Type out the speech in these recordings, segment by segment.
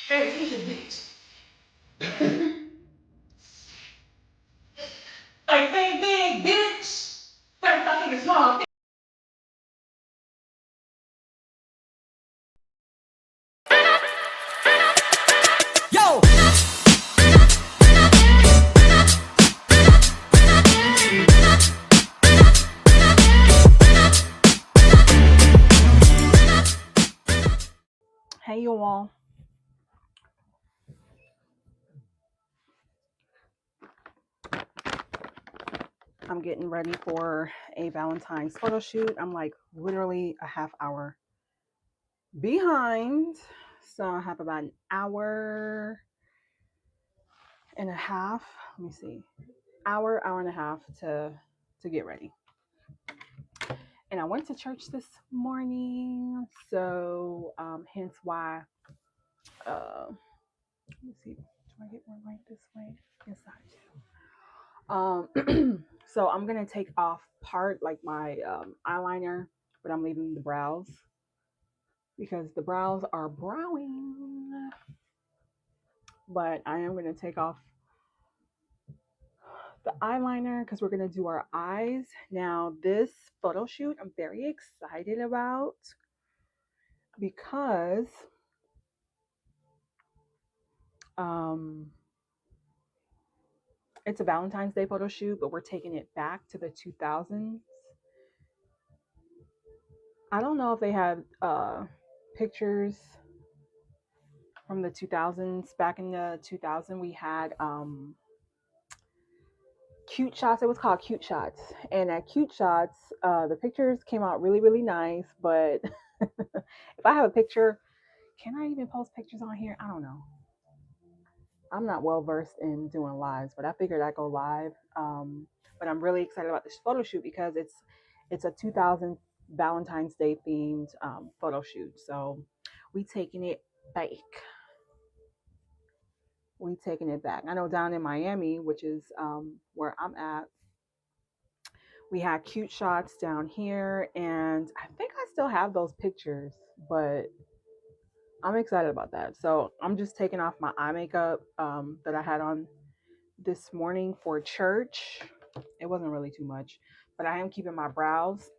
Hey, he's a bitch. I think big, bitch. But fucking small. Yo! Hey, you all. I'm getting ready for a Valentine's photo shoot. I'm like literally a half hour behind. So I have about an hour and a half. Let me see. Hour and a half to get ready. And I went to church this morning. So hence why let me see. Do I get one right this way? Yes, I do. So I'm gonna take off part like my eyeliner, but I'm leaving the brows because the brows are browing. But I am gonna take off the eyeliner because we're gonna do our eyes. Now this photo shoot I'm very excited about because um it's a Valentine's Day photo shoot, but we're taking it back to the 2000s. I don't know if they had pictures from the 2000s. Back in the 2000s, we had cute shots. It was called cute shots, and at cute shots, the pictures came out really, really nice. But if I have a picture, can I even post pictures on here? I don't know. I'm not well versed in doing lives, but I figured I'd go live. But I'm really excited about this photo shoot because it's a 2000 Valentine's Day themed photo shoot. So we taking it back. We taking it back. I know down in Miami, which is where I'm at, we had cute shots down here, and I think I still have those pictures, but I'm excited about that. So I'm just taking off my eye makeup that I had on this morning for church. It wasn't really too much, but I am keeping my brows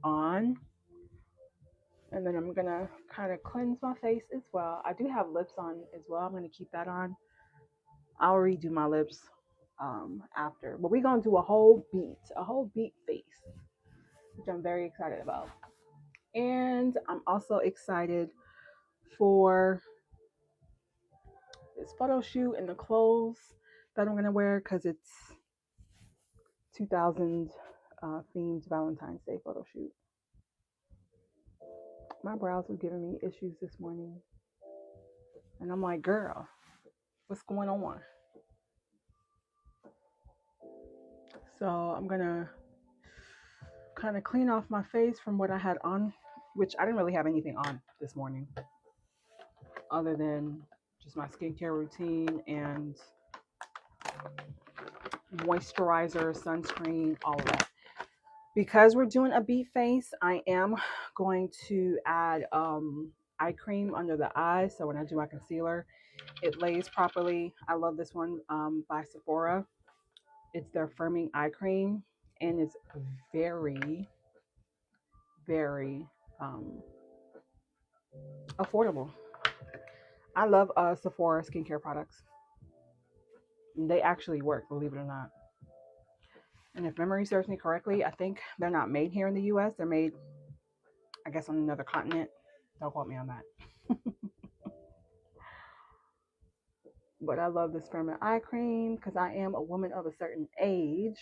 on. And then I'm gonna kind of cleanse my face as well. I do have lips on as well. I'm gonna keep that on. I'll redo my lips after. But we're gonna do a whole beat face, which I'm very excited about. And I'm also excited for this photo shoot and the clothes that I'm gonna wear because it's 2000 themed Valentine's Day photo shoot. My brows were giving me issues this morning, and I'm like, girl, what's going on? So I'm gonna kind of clean off my face from what I had on, which I didn't really have anything on this morning other than just my skincare routine and moisturizer, sunscreen, all of that. Because we're doing a beat face, I am going to add eye cream under the eyes. So when I do my concealer, it lays properly. I love this one by Sephora. It's their firming eye cream, and it's very, very affordable. I love Sephora skincare products. They actually work, believe it or not. And if memory serves me correctly, I think they're not made here in the US. They're made, I guess, on another continent. Don't quote me on that. But I love this Firming eye cream because I am a woman of a certain age,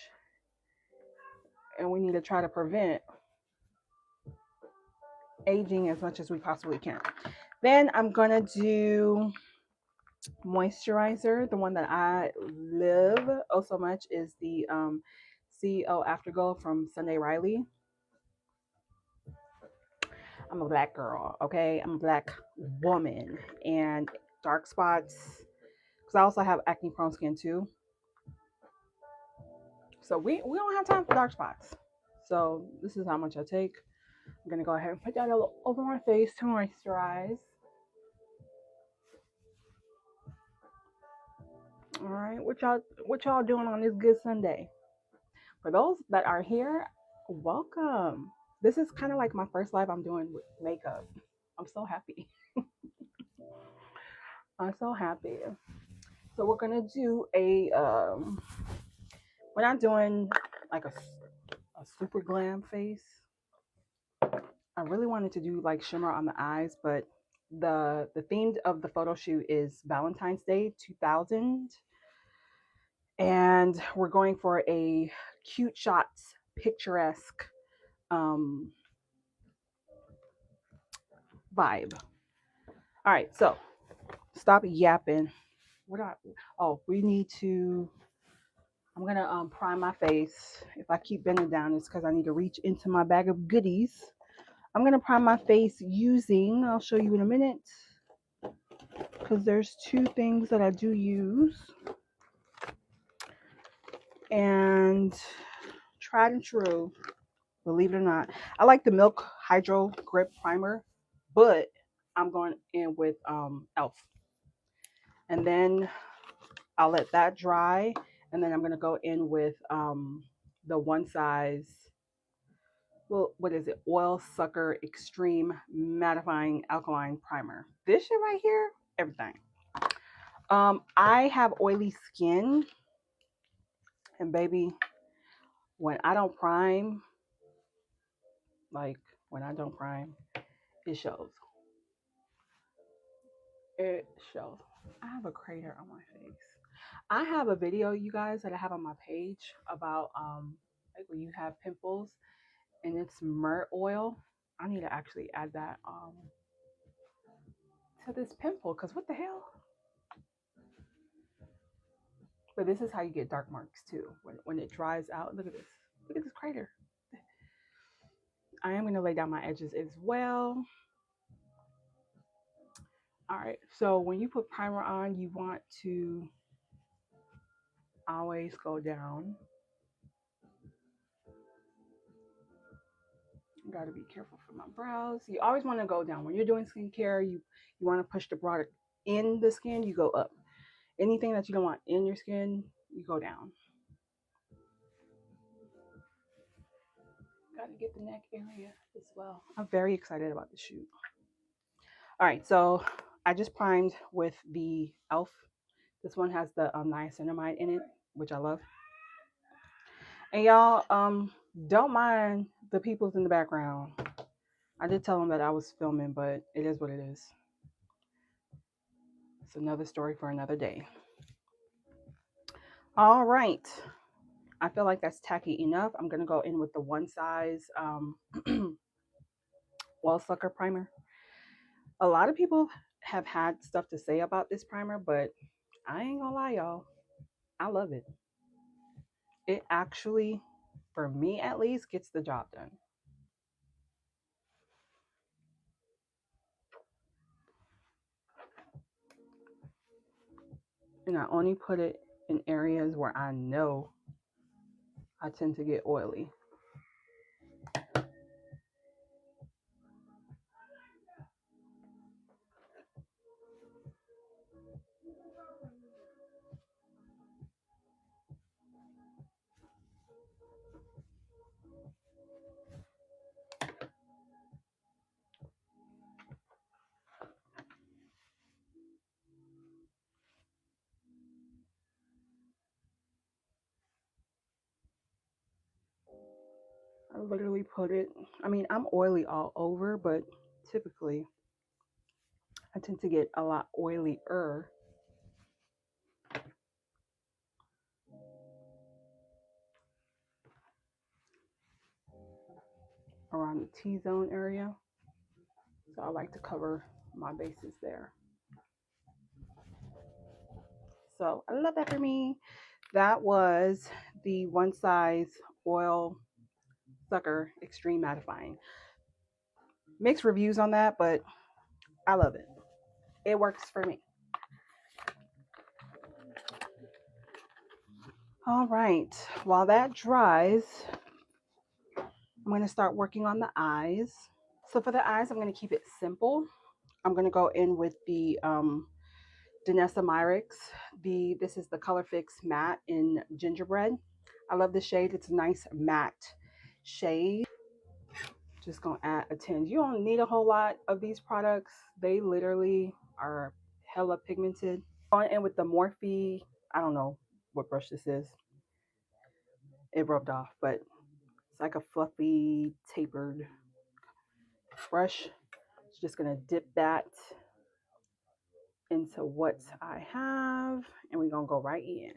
and we need to try to prevent aging as much as we possibly can. Then I'm gonna do moisturizer. The one that I love oh so much is the CEO Afterglow from Sunday Riley. I'm a black girl, okay? I'm a black woman, and dark spots, because I also have acne prone skin too. So we don't have time for dark spots. So this is how much I take. I'm gonna go ahead and put that all over my face to moisturize. All right, what y'all doing on this good Sunday? For those that are here, welcome. This is kind of like my first live I'm doing with makeup. I'm so happy. I'm so happy. So we're gonna do a we're not doing like a super glam face. I really wanted to do like shimmer on the eyes, but the theme of the photo shoot is Valentine's Day 2000, and we're going for a cute shots, picturesque um, vibe. All right, so stop yapping. What I oh we need to. I'm gonna prime my face. If I keep bending down, it's because I need to reach into my bag of goodies. I'm gonna prime my face using. I'll show you in a minute because there's two things that I do use, and tried and true. Believe it or not, I like the Milk Hydro Grip Primer, but I'm going in with Elf, and then I'll let that dry, and then I'm gonna go in with the One Size. Well, what is it? Oil Sucker Extreme Mattifying Alkaline Primer. This shit right here, everything. I have oily skin, and baby, when I don't prime, like when I don't prime, it shows. It shows. I have a crater on my face. I have a video, you guys, that I have on my page about like when you have pimples and it's myrrh oil. I need to actually add that to this pimple because what the hell? But this is how you get dark marks too. When it dries out, look at this. Look at this crater. I am going to lay down my edges as well. All right. So when you put primer on, you want to always go down. Got to be careful for my brows. You always want to go down. When you're doing skincare, you want to push the product in the skin, you go up. Anything that you don't want in your skin, you go down. Got to get the neck area as well. I'm very excited about the shoot. All right, so I just primed with the e.l.f. This one has the niacinamide in it, which I love. And y'all, don't mind the peoples in the background. I did tell them that I was filming, but it is what it is. It's another story for another day. All right. I feel like that's tacky enough. I'm going to go in with the One Size Well Sucker Primer. A lot of people have had stuff to say about this primer, but I ain't gonna lie, y'all. I love it. It actually, for me at least, gets the job done. And I only put it in areas where I know I tend to get oily. I literally put it, I mean, I'm oily all over, but typically I tend to get a lot oilier around the T-zone area. So I like to cover my bases there. So I love that for me. That was the One Size Oil Sucker Extreme Mattifying. Mixed reviews on that, but I love it. It works for me. All right. While that dries, I'm going to start working on the eyes. So for the eyes, I'm going to keep it simple. I'm going to go in with the Danessa Myricks. This is the Color Fix Matte in Gingerbread. I love this shade. It's a nice matte shade. Just gonna add a tinge. You don't need a whole lot of these products. They literally are hella pigmented. Going in with the Morphe, I don't know what brush this is. It rubbed off, but it's like a fluffy, tapered brush. Just gonna dip that into what I have, and we're gonna go right in.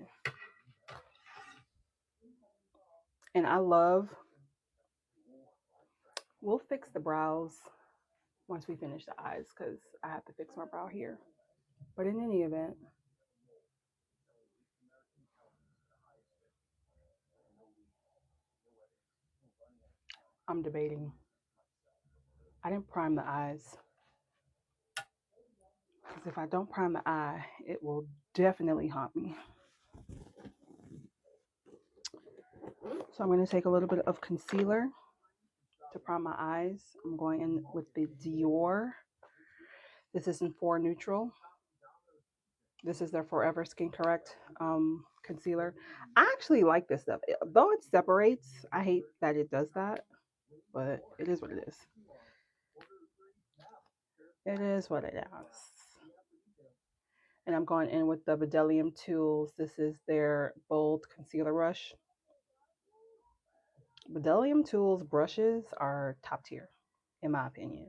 And I love, we'll fix the brows once we finish the eyes because I have to fix my brow here. But in any event, I'm debating. I didn't prime the eyes because if I don't prime the eye, it will definitely haunt me. So I'm going to take a little bit of concealer to prime my eyes. I'm going in with the Dior. This is in 4 Neutral. This is their Forever Skin Correct concealer. I actually like this stuff. Though it separates, I hate that it does that, but it is what it is. It is what it is. And I'm going in with the Bedellium Tools. This is their Bold Concealer Brush. Bedellium Tools brushes are top tier, in my opinion.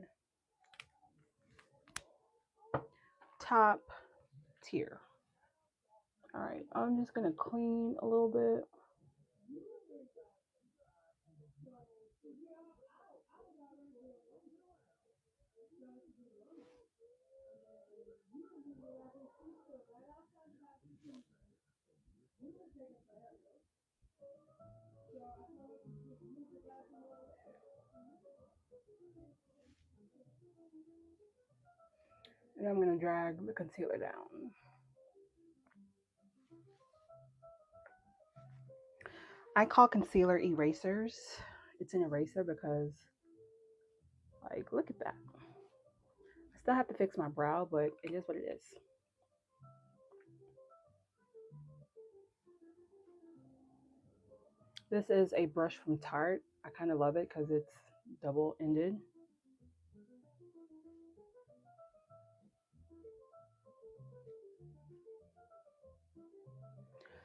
Top tier. All right, I'm just going to clean a little bit. And I'm going to drag the concealer down. I call concealer erasers. It's an eraser because, like, look at that. I still have to fix my brow, but it is what it is. This is a brush from Tarte. I kind of love it because it's double-ended.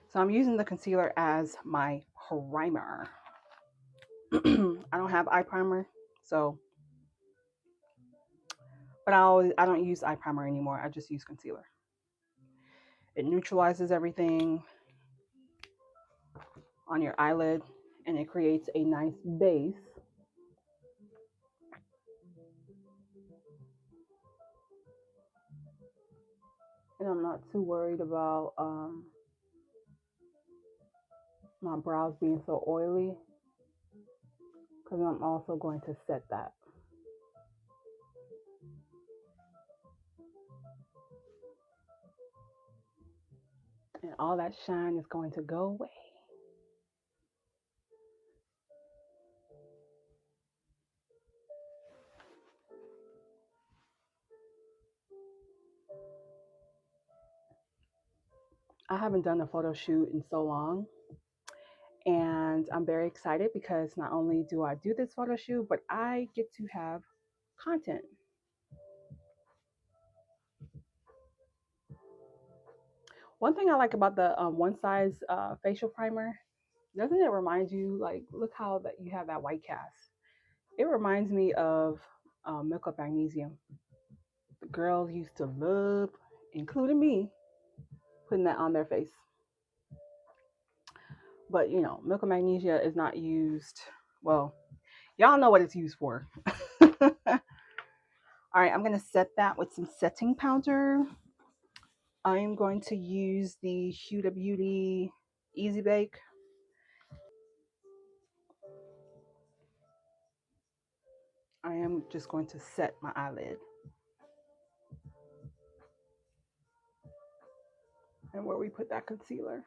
So I'm using the concealer as my primer. I don't have eye primer, so, but I don't use eye primer anymore. I just use concealer. It neutralizes everything on your eyelid and it creates a nice base. And I'm not too worried about my brows being so oily because I'm also going to set that. And all that shine is going to go away. I haven't done a photo shoot in so long. And I'm very excited because not only do I do this photo shoot, but I get to have content. One thing I like about the One Size facial primer, doesn't it remind you, like, look how that you have that white cast. It reminds me of Milk of Magnesium. The girls used to love, including me, putting that on their face. But, you know, Milk of Magnesia is not used, well, y'all know what it's used for. All right, I'm going to set that with some setting powder. I'm going to use the Huda Beauty Easy Bake. I am just going to set my eyelid. And where we put that concealer.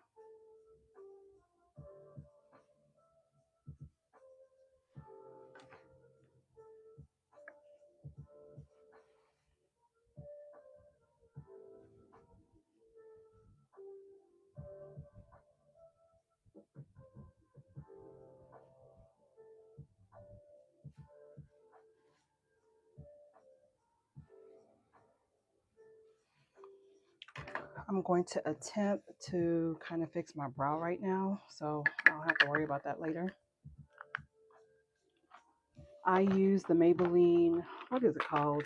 I'm going to attempt to kind of fix my brow right now, so I don't have to worry about that later. I use the Maybelline, what is it called?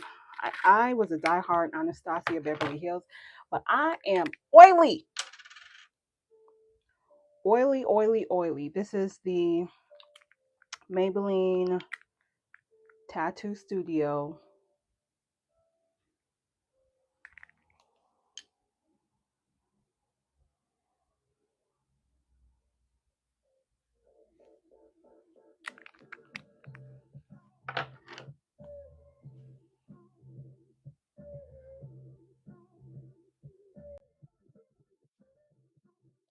I was a diehard Anastasia Beverly Hills, but I am oily. Oily, oily, oily. This is the Maybelline Tattoo Studio.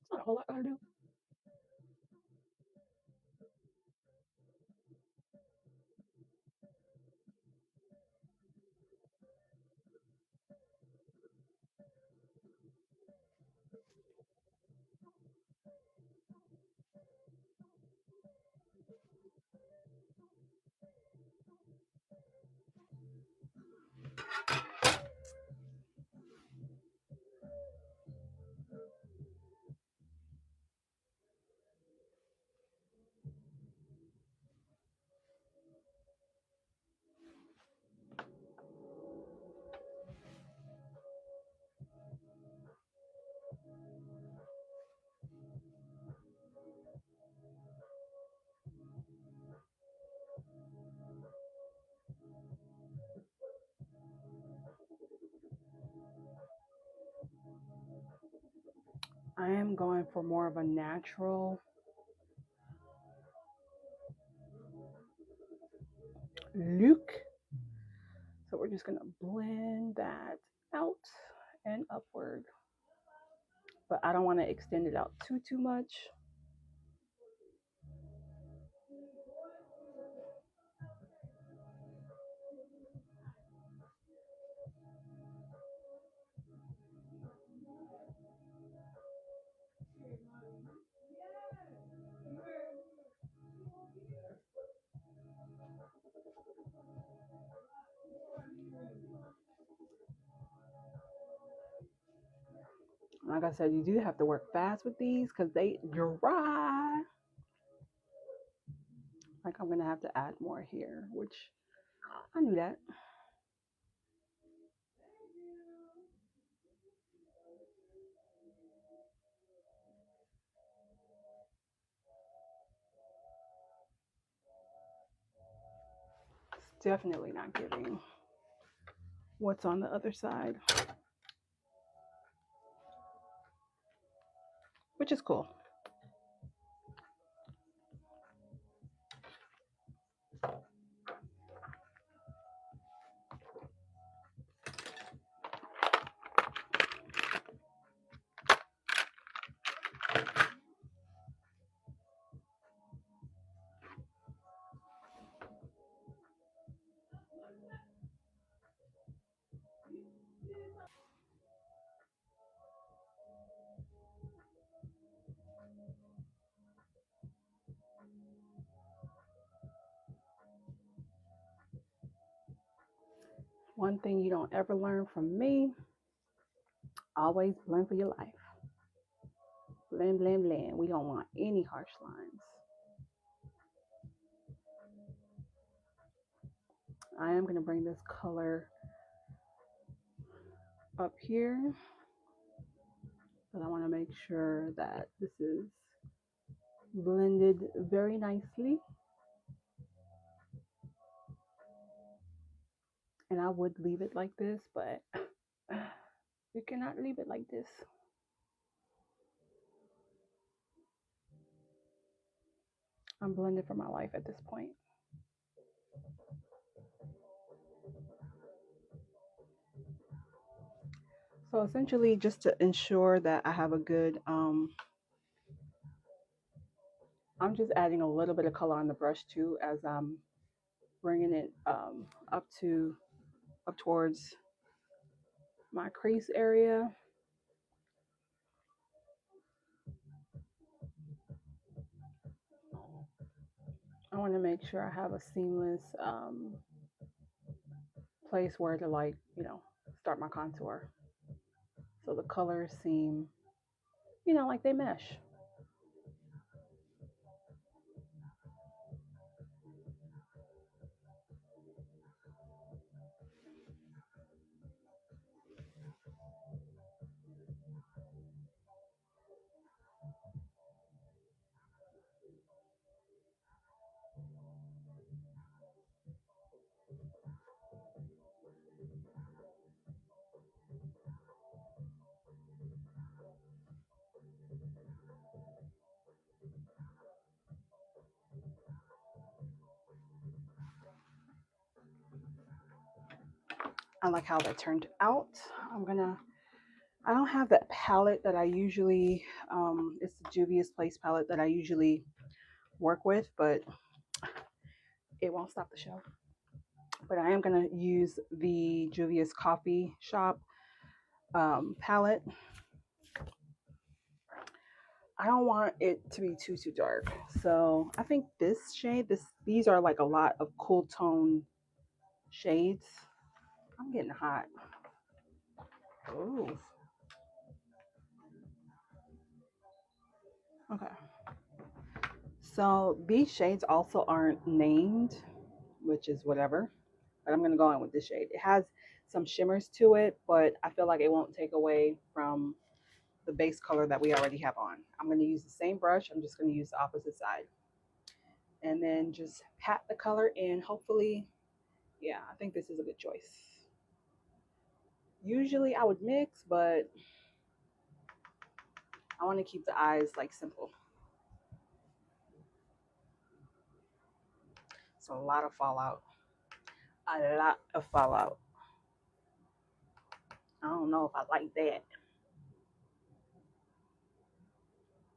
It's not a whole lot I gotta do. I am going for more of a natural look. So we're just gonna blend that out and upward. But I don't want to extend it out too much. Like I said, you do have to work fast with these because they dry. Like I'm gonna have to add more here, which I knew that. It's definitely not giving what's on the other side, which is cool. One thing you don't ever learn from me, always blend for your life. Blend, blend, blend. We don't want any harsh lines. I am going to bring this color up here, but I want to make sure that this is blended very nicely. And I would leave it like this, but you cannot leave it like this. I'm blending for my life at this point. So essentially, just to ensure that I have a good, I'm just adding a little bit of color on the brush too as I'm bringing it up towards my crease area. I want to make sure I have a seamless place where to, like, start my contour. So So the colors seem, like they mesh. I like how that turned out. I don't have that palette that I usually, it's the Juvia's Place palette that I usually work with, but it won't stop the show. But I am going to use the Juvia's Coffee Shop palette. I don't want it to be too dark. So I think this shade, these are like a lot of cool tone shades. I'm getting hot. Ooh. Okay. So these shades also aren't named, which is whatever. But I'm gonna go in with this shade. It has some shimmers to it, but I feel like it won't take away from the base color that we already have on. I'm gonna use the same brush. I'm just gonna use the opposite side. And then just pat the color in. Hopefully, yeah, I think this is a good choice. Usually I would mix, but I want to keep the eyes like simple. So a lot of fallout. A lot of fallout. I don't know if I like that.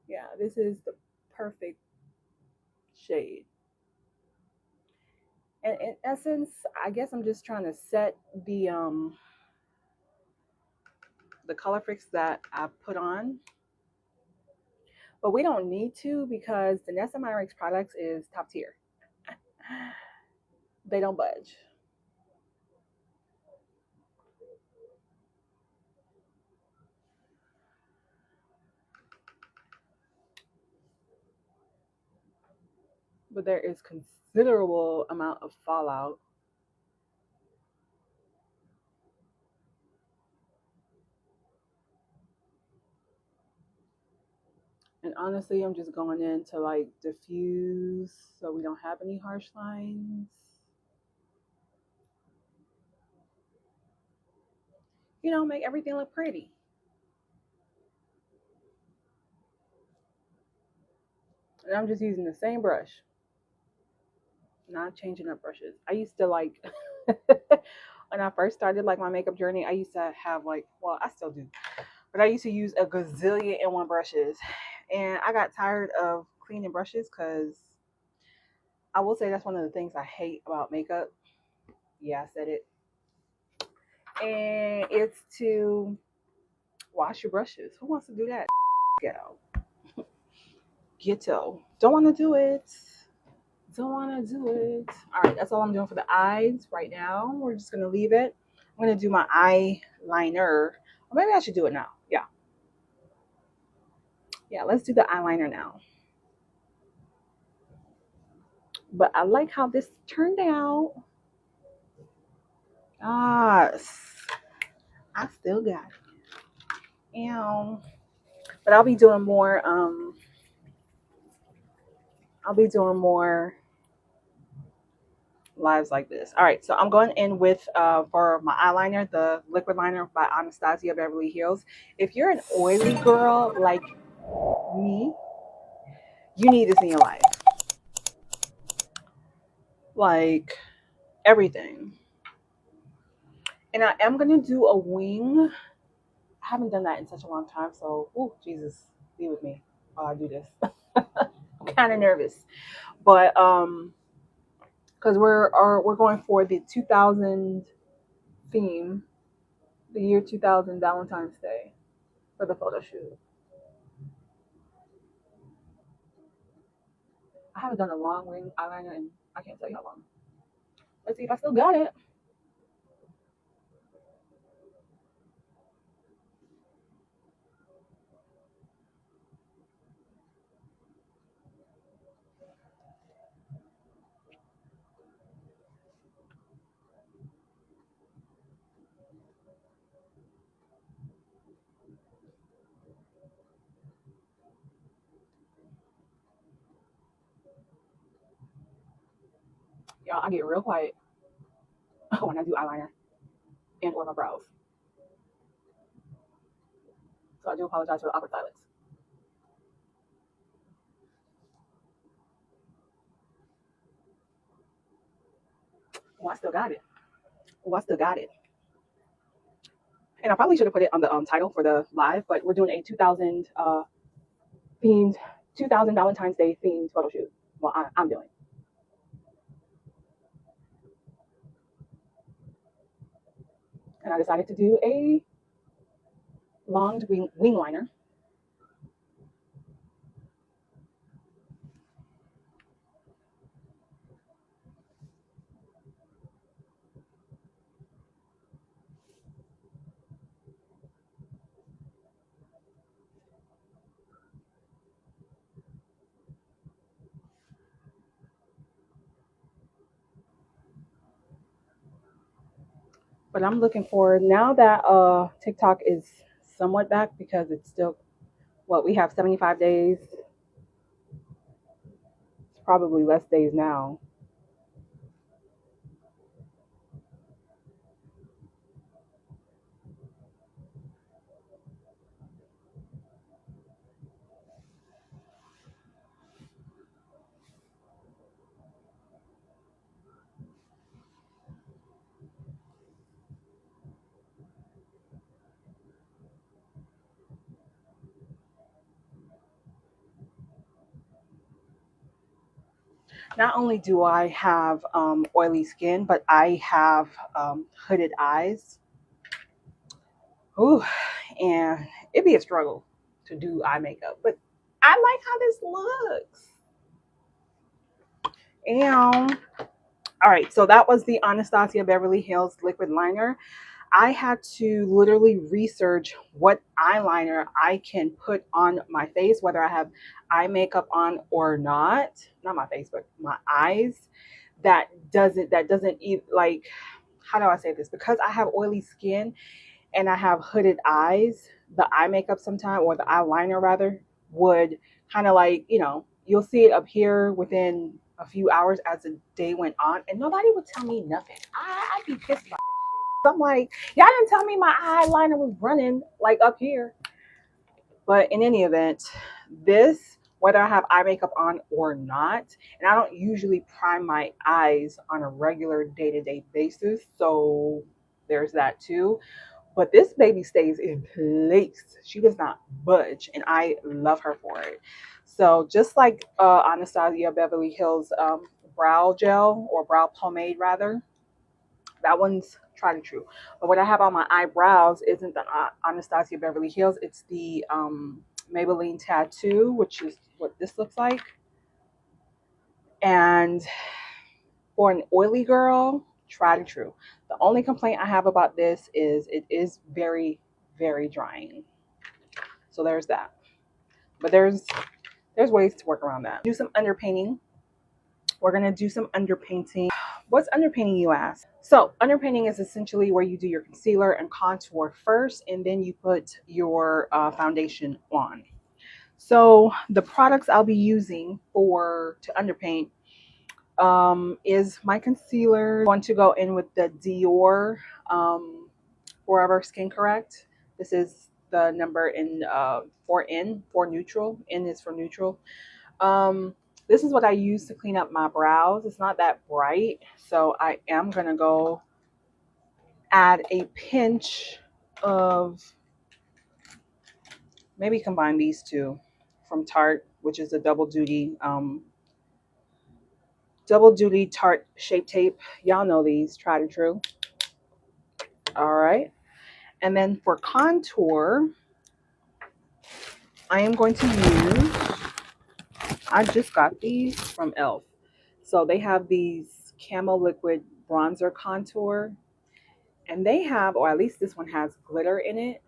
Yeah, this is the perfect shade. And in essence, I guess I'm just trying to set the color fix that I put on. But we don't need to because the Nessa Myrick's products is top tier. They don't budge. But there is considerable amount of fallout. And honestly, I'm just going in to like diffuse so we don't have any harsh lines. Make everything look pretty. And I'm just using the same brush, not changing up brushes. I used to like when I first started like my makeup journey, I used to have like, well, I still do, but I used to use a gazillion and one brushes. And I got tired of cleaning brushes because I will say that's one of the things I hate about makeup. Yeah, I said it. And it's to wash your brushes. Who wants to do that? Ghetto. Ghetto. Don't want to do it. Don't want to do it. All right, that's all I'm doing for the eyes right now. We're just going to leave it. I'm going to do my eyeliner. Or maybe I should do it now. Yeah. Yeah, let's do the eyeliner now. But I like how this turned out. Ah, I still got it. Ew. But I'll be doing more lives like this. All right, so I'm going in with for my eyeliner, the liquid liner by Anastasia Beverly Hills. If you're an oily girl like me, you need this in your life. Like everything. And I am gonna do a wing. I haven't done that in such a long time, so Jesus, be with me while I do this. I'm kind of nervous, but because we're going for the 2000 theme, the year 2000 Valentine's Day for the photo shoot. I haven't done a long wing eyeliner and I can't tell you how long. Let's see if I still got it. Y'all, I get real quiet when I do eyeliner and or my brows. So I do apologize for the awkward silence. Oh, I still got it. Oh, I still got it. And I probably should have put it on the title for the live, but we're doing a 2000 themed, 2000 Valentine's Day themed photo shoot. Well, I'm doing. And I decided to do a long wing liner. But I'm looking forward now that TikTok is somewhat back because it's still what we have 75 days. It's probably less days now. Not only do I have oily skin, but I have hooded eyes. Ooh, and it'd be a struggle to do eye makeup, but I like how this looks. And all right, so that was the Anastasia Beverly Hills liquid liner. I had to literally research what eyeliner I can put on my face, whether I have eye makeup on or not. Not my face, but my eyes. That doesn't even like, how do I say this? Because I have oily skin and I have hooded eyes, the eye makeup sometime, or the eyeliner rather, would kind of like, you'll see it up here within a few hours as the day went on, and nobody would tell me nothing. I'd be pissed about it. So I'm like, y'all didn't tell me my eyeliner was running like up here. But in any event, this, whether I have eye makeup on or not, and I don't usually prime my eyes on a regular day-to-day basis, so there's that too. But this baby stays in place. She does not budge, and I love her for it. So just like Anastasia Beverly Hills brow gel, or brow pomade rather, that one's tried and true. But what I have on my eyebrows isn't the Anastasia Beverly Hills. It's the Maybelline Tattoo, which is what this looks like. And for an oily girl, tried and true. The only complaint I have about this is it is very, very drying. So there's that. But there's ways to work around that. Do some underpainting. We're gonna do some underpainting. What's underpainting, you ask? So underpainting is essentially where you do your concealer and contour first, and then you put your foundation on. So the products I'll be using to underpaint is my concealer. I want to go in with the Dior Forever Skin Correct. This is the number in 4N, for neutral. N is for neutral. This is what I use to clean up my brows. It's not that bright, so I am going to go add a pinch of, maybe combine these two, from Tarte, which is a double duty Tarte Shape Tape. Y'all know these, tried and true. All right. And then for contour, I am going to use, I just got these from e.l.f. So they have these Camo Liquid Bronzer Contour. And they have, or at least this one has glitter in it.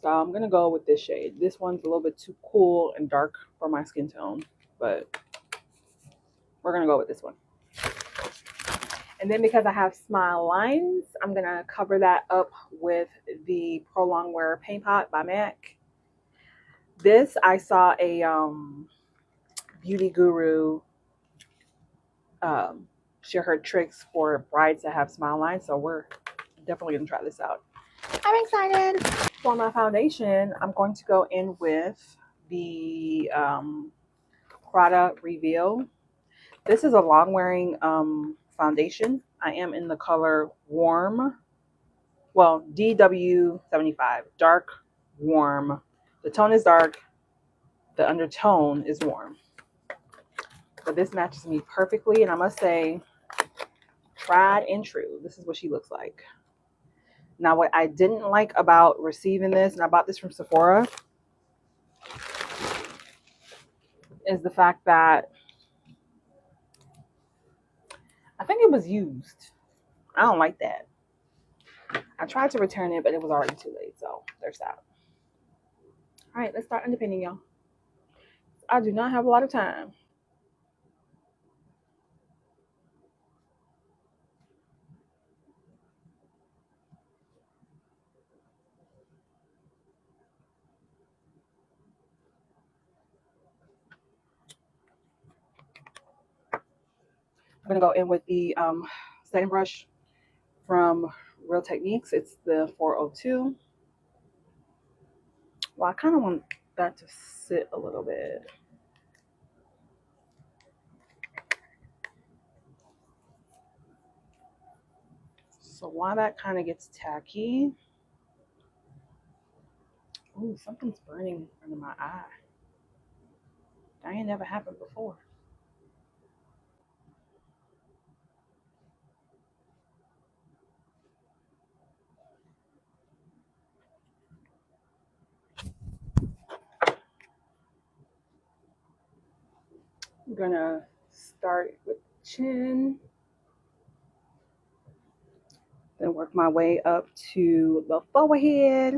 So I'm going to go with this shade. This one's a little bit too cool and dark for my skin tone, but we're going to go with this one. And then because I have smile lines, I'm going to cover that up with the Pro Longwear Paint Pot by MAC. This, I saw a beauty guru um, share her tricks for brides that have smile lines. So we're definitely gonna try this out. I'm excited. For my foundation, I'm going to go in with the Prada Reveal. This is a long wearing foundation. I am in the color Warm. Well, DW75, dark warm. The tone is dark, the undertone is warm. But this matches me perfectly, and I must say, tried and true. This is what she looks like. Now, what I didn't like about receiving this, and I bought this from Sephora, is the fact that I think it was used. I don't like that. I tried to return it, but it was already too late. So there's that. All right, let's start underpinning, y'all. I do not have a lot of time. I'm gonna go in with the setting brush from Real Techniques. It's the 402. Well, I kind of want that to sit a little bit. So while that kind of gets tacky, ooh, something's burning under my eye. That ain't never happened before. I'm gonna start with chin, then work my way up to the forehead.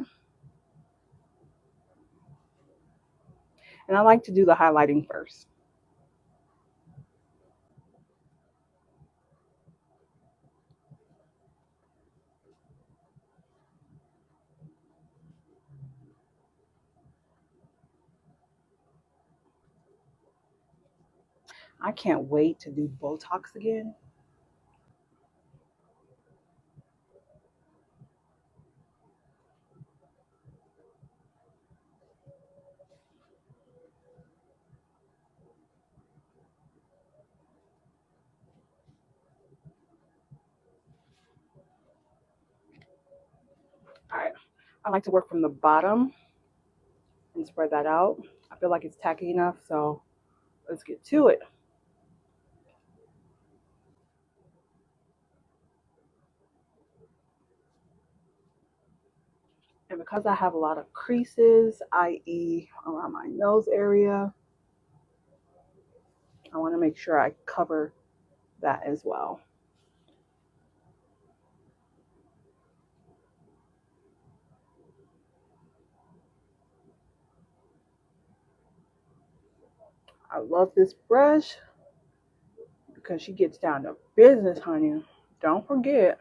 And I like to do the highlighting first. I can't wait to do Botox again. All right. I like to work from the bottom and spread that out. I feel like it's tacky enough, so let's get to it. And because I have a lot of creases, i.e. around my nose area, I want to make sure I cover that as well. I love this brush because she gets down to business, honey. Don't forget.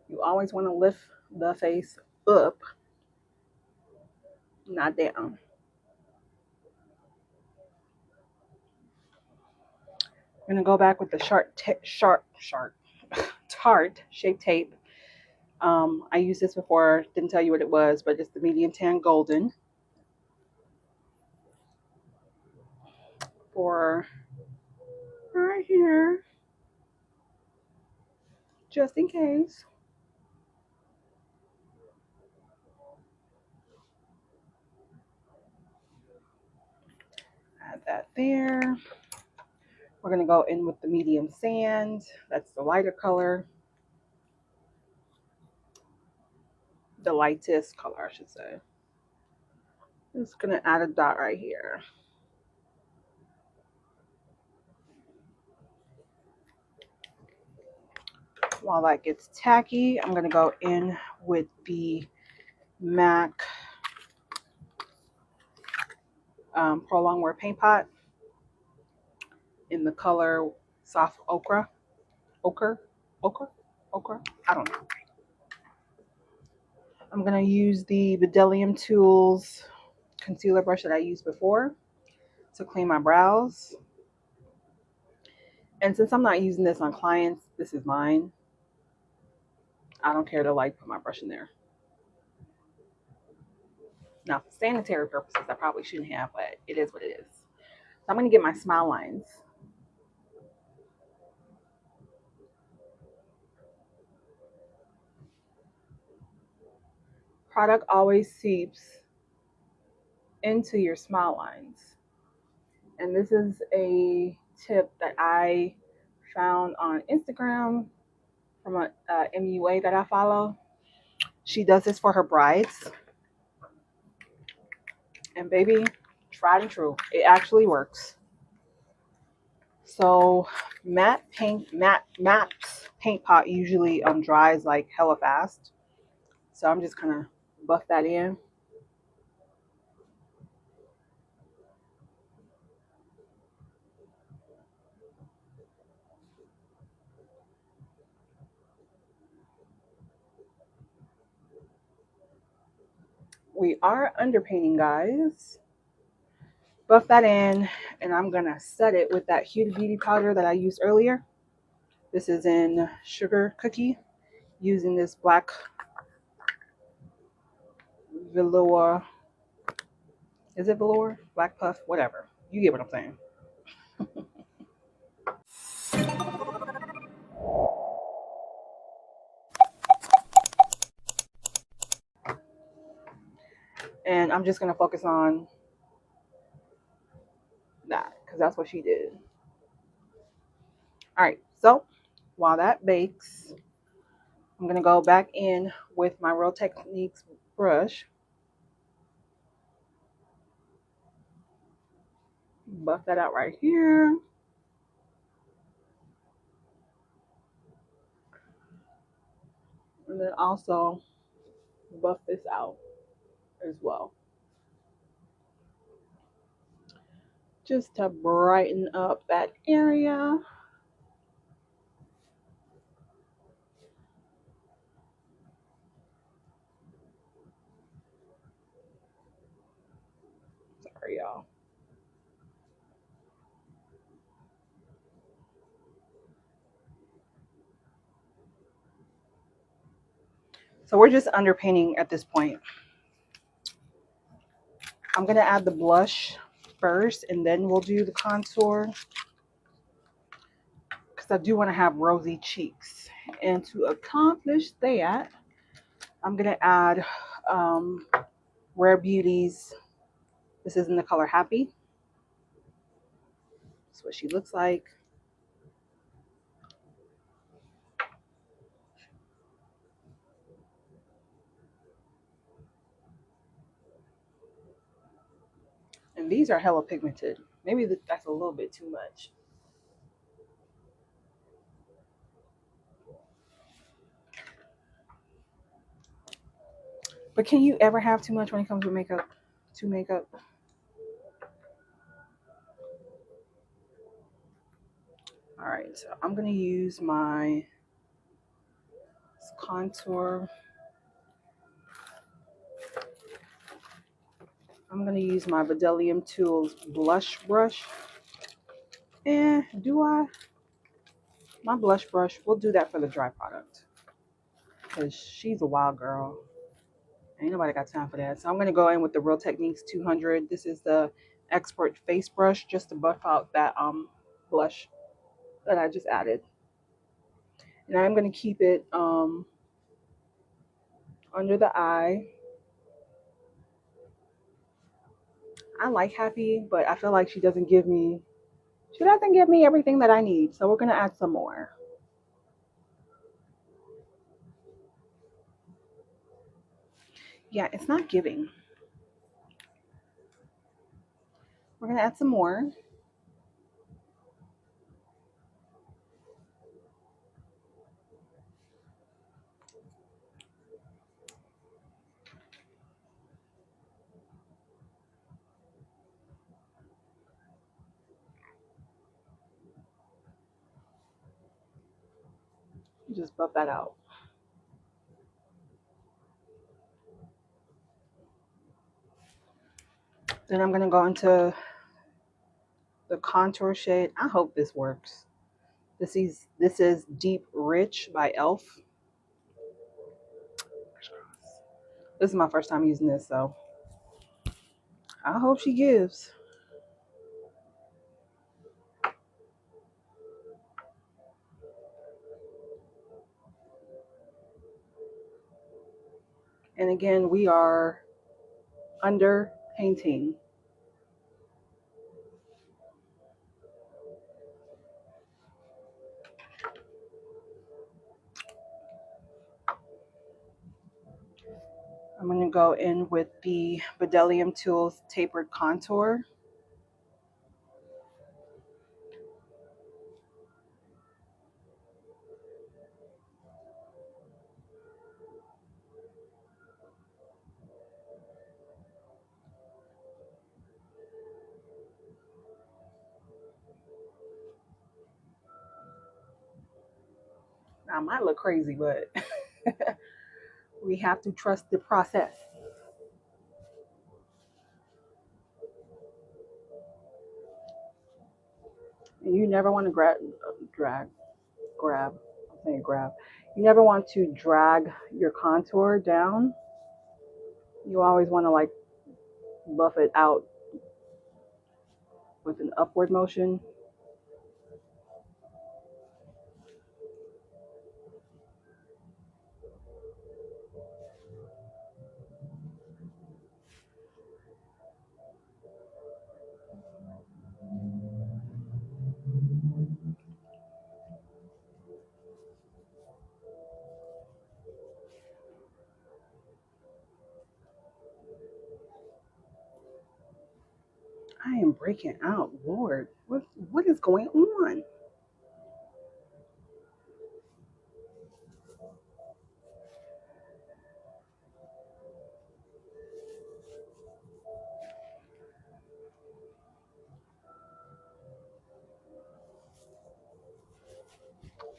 You always want to lift the face up, not down. I'm gonna go back with the Tarte Shape Tape. I used this before, didn't tell you what it was, but it's the medium tan golden for right here, just in case. Add that there. We're gonna go in with the medium sand. That's the lighter color. The lightest color, I should say. I'm just gonna add a dot right here. While that gets tacky, I'm gonna go in with the MAC Pro Longwear Paint Pot in the color soft ochre. Ochre? Ochre? Ochre? I don't know. I'm going to use the Bedellium Tools concealer brush that I used before to clean my brows. And since I'm not using this on clients, this is mine. I don't care to like put my brush in there. Now, for sanitary purposes, I probably shouldn't have, but it is what it is. So I'm going to get my smile lines. Product always seeps into your smile lines. And this is a tip that I found on Instagram from a MUA that I follow. She does this for her brides. And baby, tried and true. It actually works. So Matt's paint pot usually dries like hella fast. So I'm just gonna buff that in. We are underpainting, guys. Buff that in, and I'm gonna set it with that Huda Beauty powder that I used earlier. This is in Sugar Cookie, using this black velour. Is it velour? Black puff? Whatever. You get what I'm saying. And I'm just gonna focus on that because that's what she did. All right, so while that bakes, I'm going to go back in with my Real Techniques brush. Buff that out right here. And then also buff this out as well. Just to brighten up that area. Sorry, y'all. So we're just underpainting at this point. I'm going to add the blush first, and then we'll do the contour, because I do want to have rosy cheeks. And to accomplish that, I'm going to add Rare Beauty's. This is in the color Happy. That's what she looks like. And these are hella pigmented. Maybe that's a little bit too much. But can you ever have too much when it comes to makeup? To makeup. All right, so I'm gonna use my contour. I'm gonna use my Bedellium Tools blush brush. Do I? My blush brush, we'll do that for the dry product, because she's a wild girl. Ain't nobody got time for that. So I'm gonna go in with the Real Techniques 200. This is the Expert Face Brush, just to buff out that blush that I just added. And I'm gonna keep it under the eye. I like Happy, but I feel like she doesn't give me everything that I need. So we're gonna add some more. Yeah, it's not giving. We're gonna add some more. Just buff that out. Then I'm going to go into the contour shade. I hope this works. This is Deep Rich by Elf. This is my first time using this, so I hope she gives. And again, we are under painting. I'm going to go in with the Bedellium Tools Tapered Contour. Now, I might look crazy, but we have to trust the process. And you never want to grab, I'm saying grab. You never want to drag your contour down. You always want to like buff it out with an upward motion. I am breaking out, Lord. What is going on?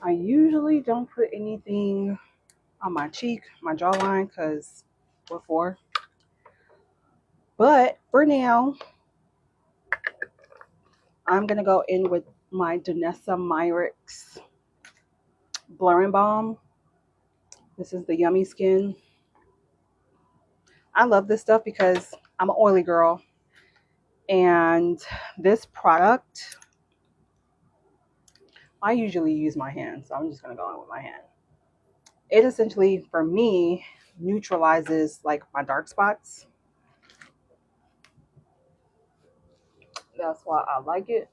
I usually don't put anything on my cheek, my jawline, because what for? But for now, I'm going to go in with my Danessa Myricks Blurring Balm. This is the Yummy Skin. I love this stuff because I'm an oily girl. And this product, I usually use my hand, so I'm just going to go in with my hand. It essentially, for me, neutralizes like my dark spots. That's why I like it.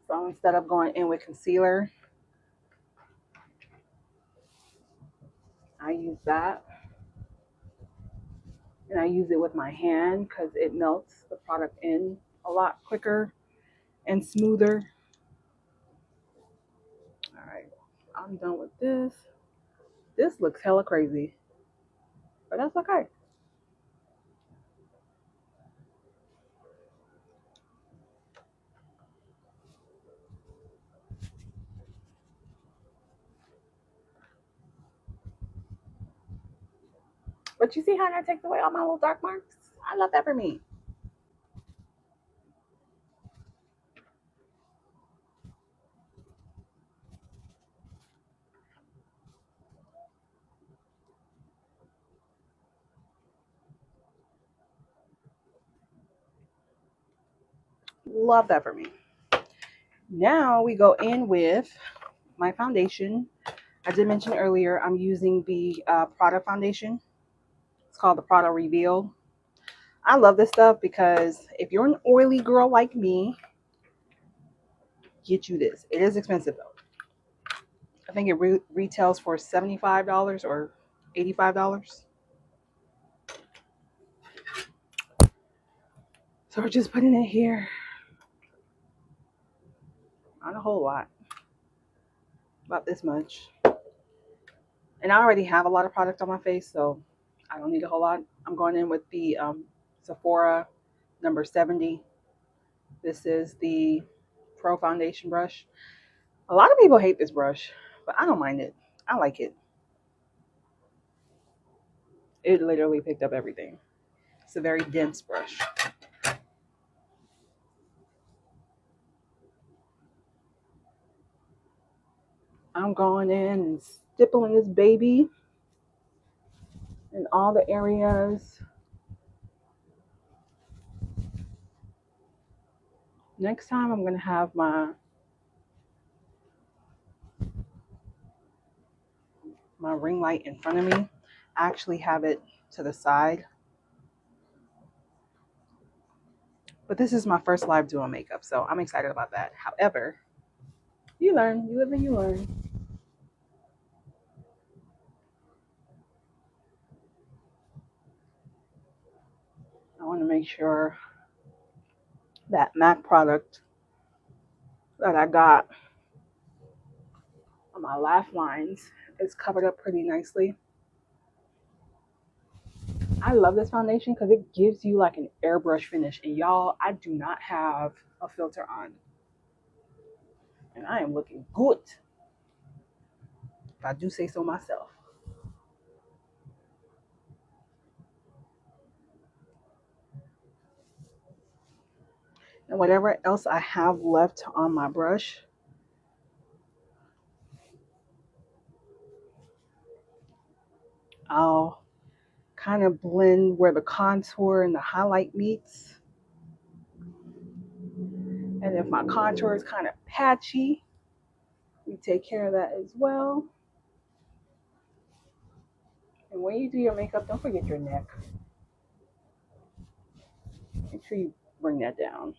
So instead of going in with concealer, I use that. And I use it with my hand because it melts the product in a lot quicker and smoother. All right, I'm done with this. This looks hella crazy, but that's okay. But you see how that takes away all my little dark marks? I love that for me. Love that for me. Now we go in with my foundation. I did mention earlier I'm using the Prada foundation. It's called the Prada Reveal. I love this stuff because if you're an oily girl like me, get you this. It is expensive though. I think it retails for $75 or $85. So we're just putting it here. Not a whole lot. About this much. And I already have a lot of product on my face, so I don't need a whole lot. I'm going in with the Sephora number 70. This is the Pro Foundation brush. A lot of people hate this brush, but I don't mind it. I like it. It literally picked up everything. It's a very dense brush. I'm going in and stippling this baby in all the areas. Next time I'm going to have my ring light in front of me. I actually have it to the side. But this is my first live doing makeup, so I'm excited about that. However, you learn, you live and you learn. I want to make sure that MAC product that I got on my laugh lines is covered up pretty nicely. I love this foundation because it gives you like an airbrush finish. And y'all, I do not have a filter on. And I am looking good, if I do say so myself. And whatever else I have left on my brush, I'll kind of blend where the contour and the highlight meets. And if my contour is kind of patchy, we take care of that as well. And when you do your makeup, don't forget your neck. Make sure you bring that down.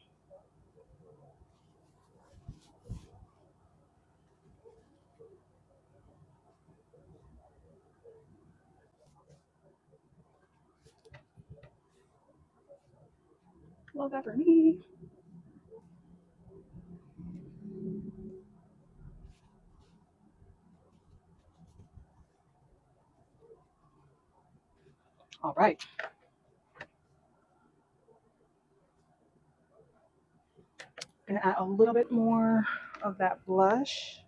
Love that for me. All right. Gonna add a little bit more of that blush.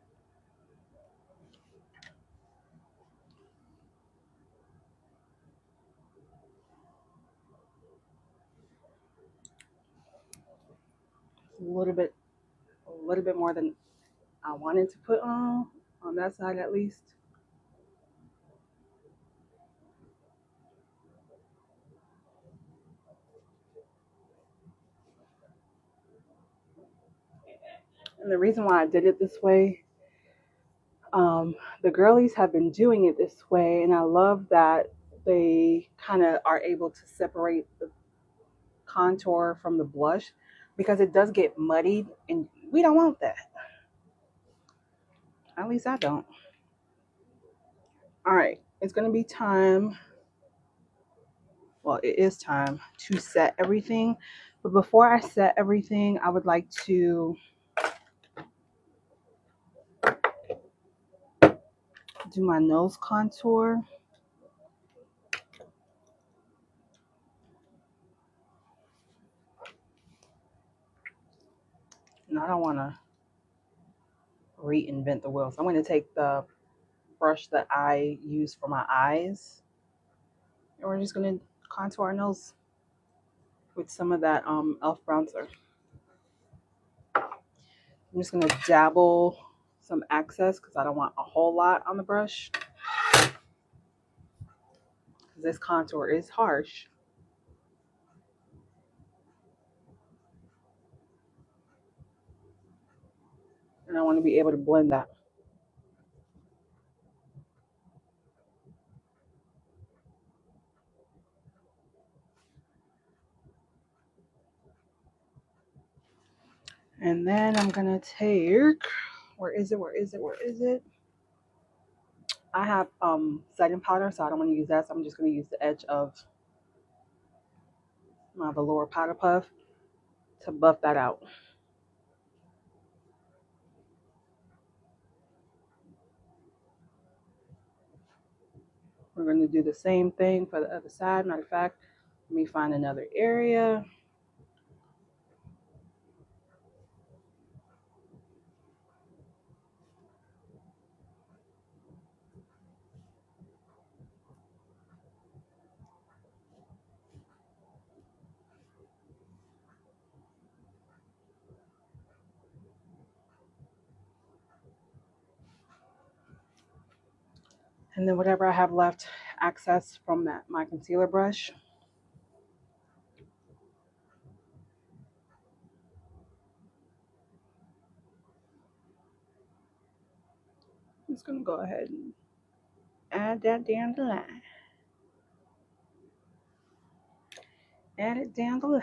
A little bit more than I wanted to put on that side at least. And the reason why I did it this way, the girlies have been doing it this way, and I love that they kind of are able to separate the contour from the blush because it does get muddied, and we don't want that. At least I don't. All right, it's gonna be time. Well, it is time to set everything. But before I set everything, I would like to do my nose contour. And I don't want to reinvent the wheel. So I'm going to take the brush that I use for my eyes, and we're just going to contour our nose with some of that e.l.f. bronzer. I'm just going to dabble some excess because I don't want a whole lot on the brush. This contour is harsh. And I want to be able to blend that. And then I'm going to take, where is it? I have setting powder, so I don't want to use that. So I'm just going to use the edge of my velour powder puff to buff that out. We're going to do the same thing for the other side. Matter of fact, let me find another area. And then whatever I have left excess from my concealer brush, I'm just gonna go ahead and add that down the line. Add it down the line.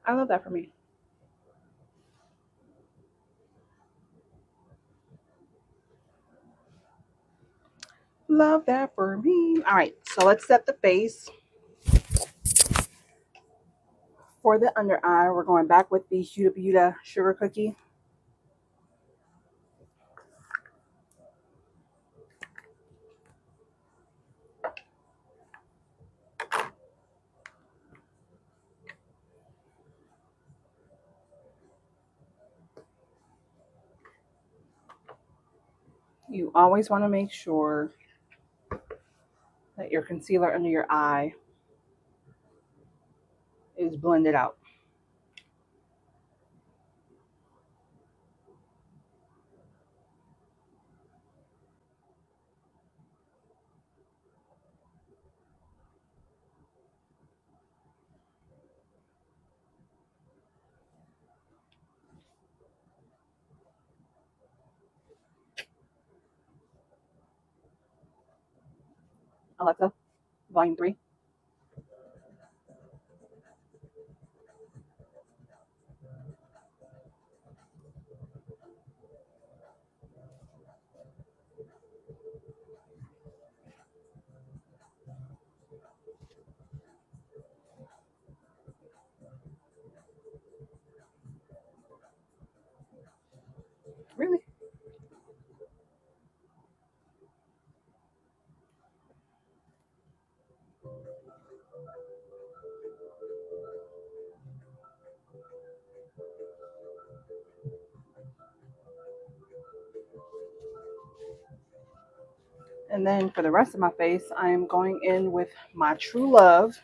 I love that for me. Love that for me. All right, so let's set the face. For the under eye, we're going back with the Huda Beauty Sugar Cookie. You always want to make sure that your concealer under your eye is blended out. Alexa, volume 3. Really? And then for the rest of my face, I'm going in with my True Love,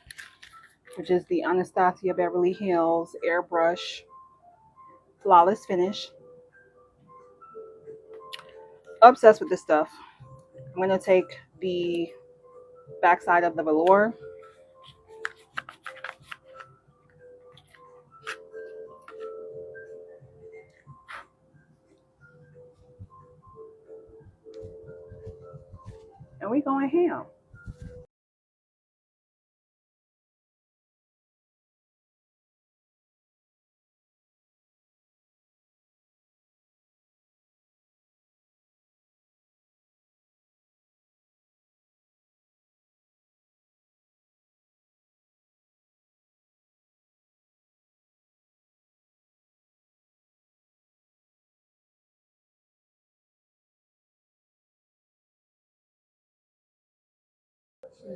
which is the Anastasia Beverly Hills Airbrush Flawless Finish. Obsessed with this stuff. I'm going to take the backside of the velour and we going ham.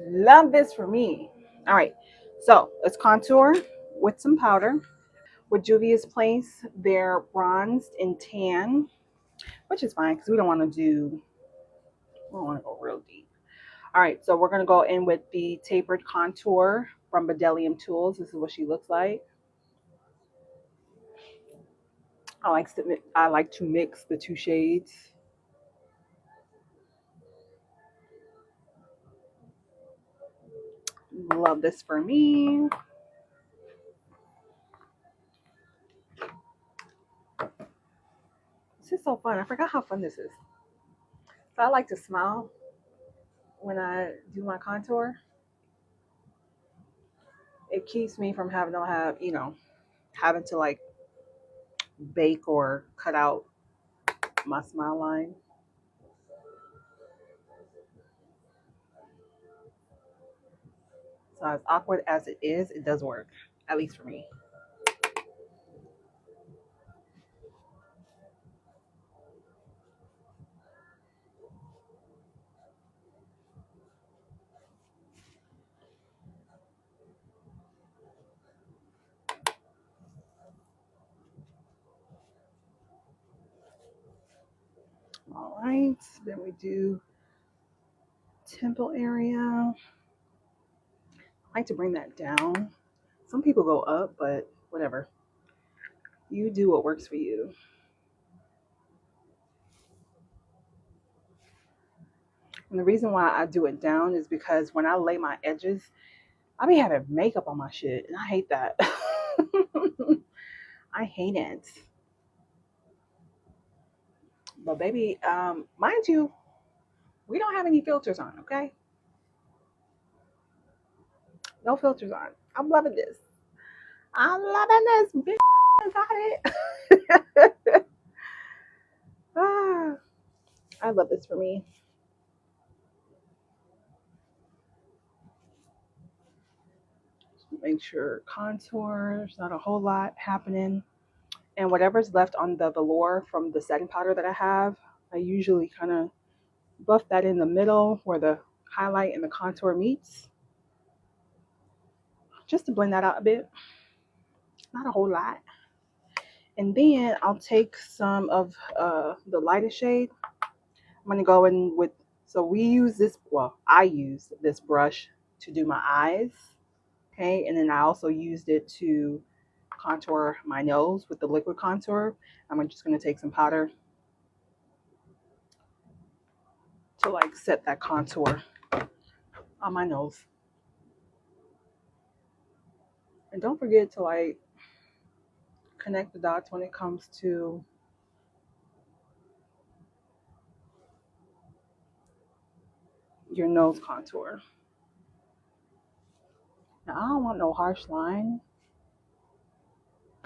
Love this for me. All right, so let's contour with some powder. With Juvia's Place, they're bronzed in tan, which is fine because we don't want to go real deep. All right, so we're gonna go in with the tapered contour from Bedelium Tools. This is what she looks like. I like to mix the two shades. Love this for me. This is so fun. I forgot how fun this is. So I like to smile when I do my contour. It keeps me from having to having to like bake or cut out my smile line. So as awkward as it is, it does work, at least for me. All right, then we do temple area. I like to bring that down. Some people go up, but whatever. You do what works for you. And the reason why I do it down is because when I lay my edges, I be having makeup on my shit, and I hate that. I hate it. But baby, mind you, we don't have any filters on, okay? No filters on. I'm loving this. I'm loving this. Bitch, I got it. Ah, I love this for me. Make sure contour, there's not a whole lot happening. And whatever's left on the velour from the setting powder that I have, I usually kind of buff that in the middle where the highlight and the contour meets, just to blend that out a bit. Not a whole lot. And then I'll take some of the lightest shade. I'm going to go in with, so we use this, well, I use this brush to do my eyes. Okay. And then I also used it to contour my nose with the liquid contour. I'm just going to take some powder to like set that contour on my nose. And don't forget to like connect the dots when it comes to your nose contour. Now, I don't want no harsh line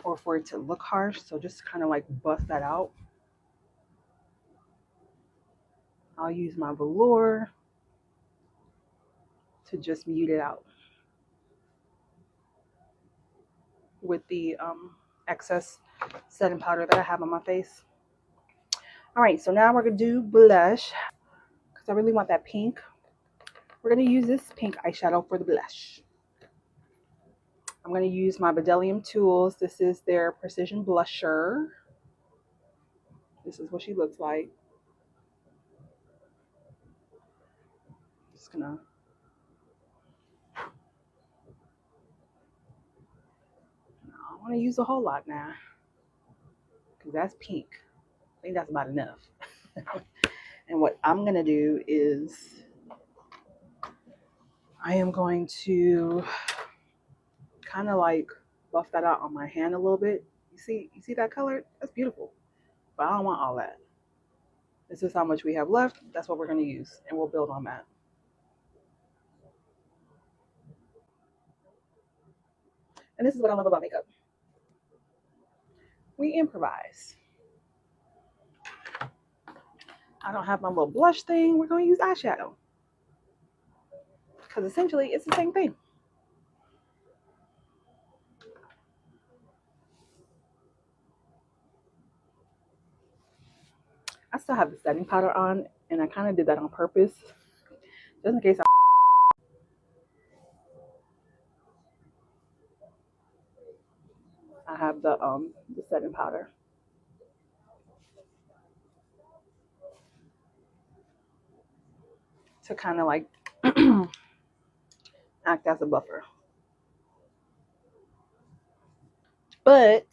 or for it to look harsh, so just kind of like buff that out. I'll use my velour to just mute it out with the excess setting powder that I have on my face. All right, so now we're gonna do blush because I really want that pink. We're gonna use this pink eyeshadow for the blush. I'm gonna use my Bedelium Tools. This is their Precision Blusher. This is what she looks like. Just gonna I don't want to use a whole lot now because that's pink. I think that's about enough. And what I'm gonna do is I am going to kind of like buff that out on my hand a little bit. You see that color? That's beautiful. But I don't want all that. This is how much we have left. That's what we're gonna use, and we'll build on that. And this is what I love about makeup. We improvise. I don't have my little blush thing. We're gonna use eyeshadow because essentially it's the same thing. I still have the setting powder on, and I kind of did that on purpose, just in case I have the setting powder to kind of like act as a buffer. But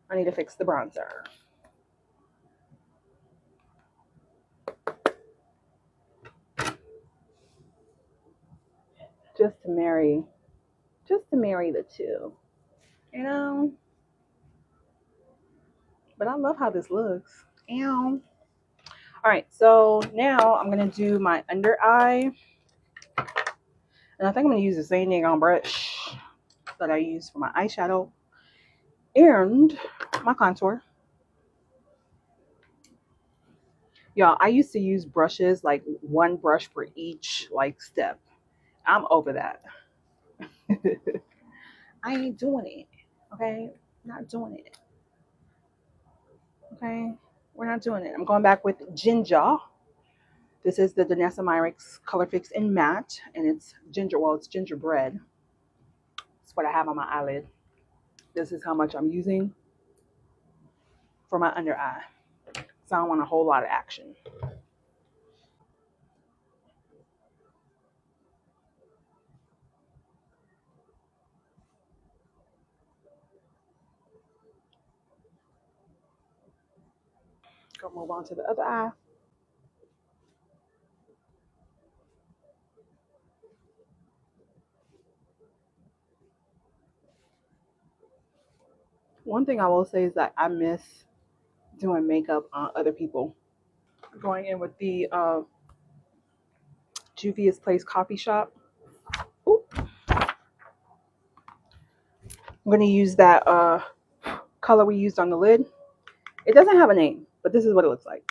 I need to fix the bronzer. Just to marry the two, you know. But I love how this looks. Ow. All right, so now I'm gonna do my under eye, and I think I'm gonna use the same thing on brush that I use for my eyeshadow and my contour. Y'all, I used to use brushes, like one brush for each like step. I'm over that. I ain't doing it. Okay, not doing it. Okay, we're not doing it. I'm going back with Ginger. This is the Danessa Myricks Color Fix in Matte, and it's ginger. Well, it's gingerbread. That's what I have on my eyelid. This is how much I'm using for my under eye. So I don't want a whole lot of action. Go move on to the other eye. One thing I will say is that I miss doing makeup on other people. Going in with the Juvia's Place Coffee Shop. Ooh. I'm going to use that color we used on the lid. It doesn't have a name, but this is what it looks like.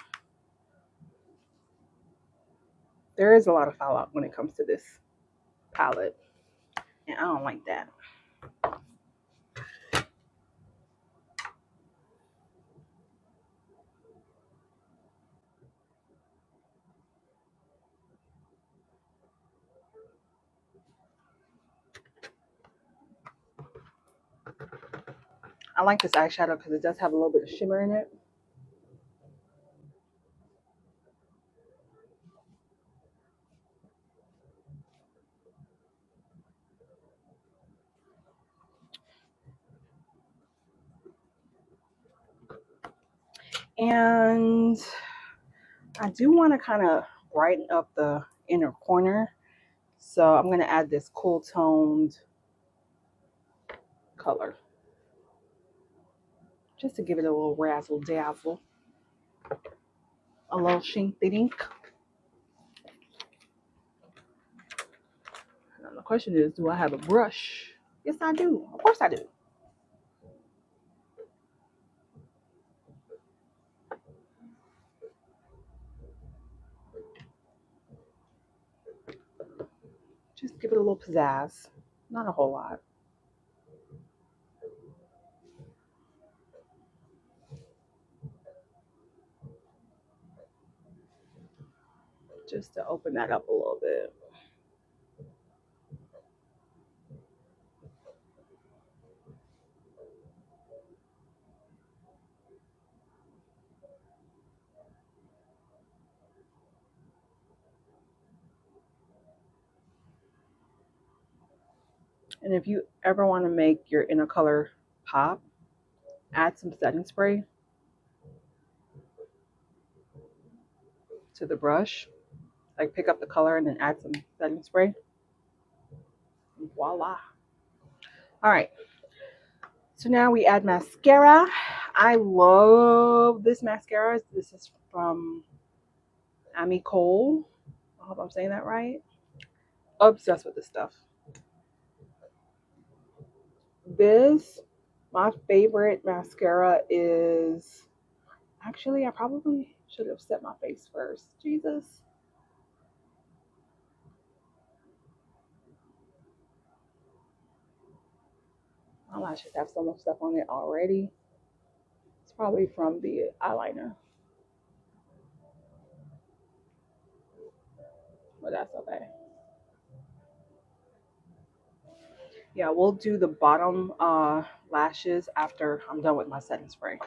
There is a lot of fallout when it comes to this palette, and I don't like that. I like this eyeshadow because it does have a little bit of shimmer in it. And I do want to kind of brighten up the inner corner. So I'm going to add this cool toned color just to give it a little razzle dazzle, a little shink dink. The question is, do I have a brush? Yes, I do. Of course I do. Just give it a little pizzazz. Not a whole lot. Just to open that up a little bit. And if you ever want to make your inner color pop, add some setting spray to the brush. Like pick up the color and then add some setting spray. And voila. All right. So now we add mascara. I love this mascara. This is from Amy Cole. I hope I'm saying that right. Obsessed with this stuff. This, my favorite mascara is, actually, I probably should have set my face first. Jesus. My lashes have so much stuff on it already. It's probably from the eyeliner, but that's okay. Yeah, we'll do the bottom lashes after I'm done with my setting spray.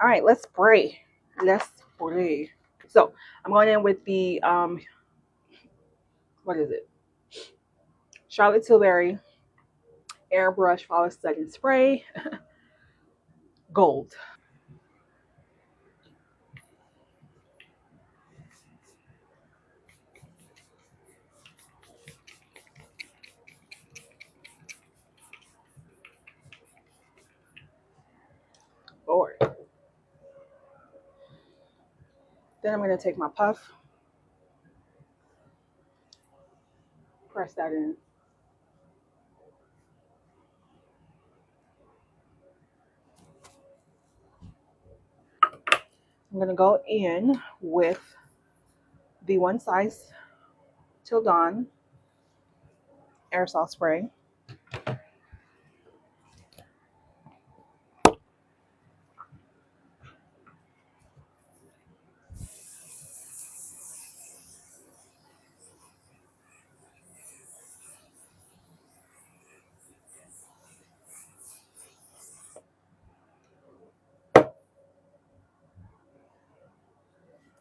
All right, let's spray. Let's spray. So I'm going in with the what is it? Charlotte Tilbury Airbrush Flawless Setting Spray, gold. Lord. Then I'm going to take my puff, press that in. I'm going to go in with the One Size Till Dawn aerosol spray.